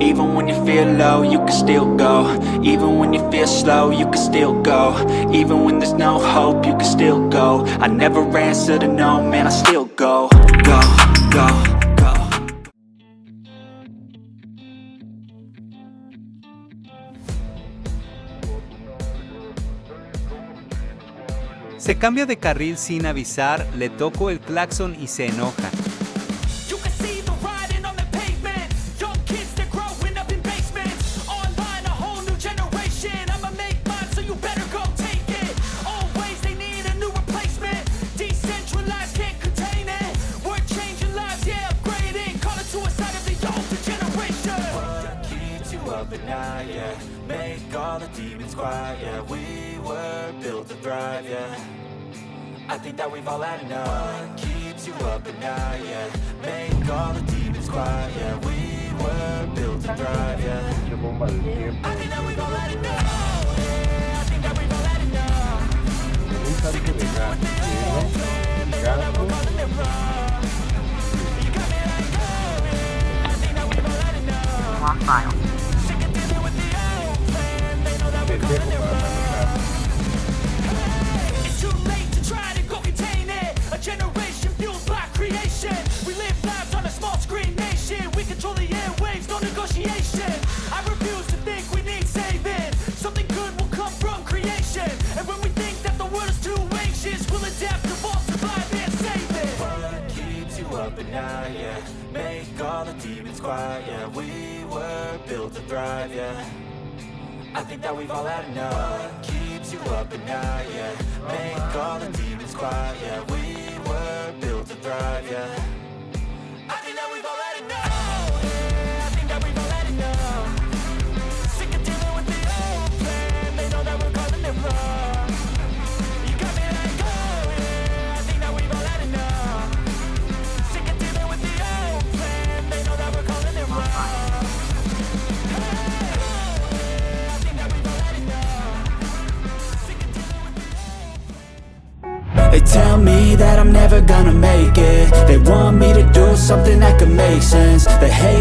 Even when you feel low, you can still go. Even when you feel slow, you can still go. Even when there's no hope, you can still go. I never answer to no, man, I still go. Go, go, go. Se cambia de carril sin avisar, le toco el claxon y se enoja. I think that we've all had enough. What keeps you up at night, yeah. Make all the demons quiet, yeah. We were built to thrive, yeah. I think that we've all had enough, yeah. I think that we've all had enough. Sick of dealing with the old plan, they know that we're calling it wrong. You got me like, oh, yeah. I think that we've all had enough. Lock file. Sick of dealing with the old plan, they know that we're calling it wrong. Generation fueled by creation. We live lives on a small screen nation. We control the airwaves, no negotiation. I refuse to think we need saving. Something good will come from creation. And when we think that the world is too anxious, we'll adapt, evolve, survive, and save it. What keeps you up at night, yeah. Make all the demons quiet, yeah. We were built to thrive, yeah. I think that we've all had enough. What keeps you up at night, yeah. Make all the demons quiet, yeah. We were built to thrive, yeah. I think that we've all had enough, yeah. I think that we've all had enough. Sick of dealing with the old plan, they know that we're calling it wrong. You got me like, oh yeah, I think that we've all had enough. Sick of dealing with the old plan, they know that we're calling it wrong. They tell me that I'm never gonna make it. They want me to do something that could make sense. They hate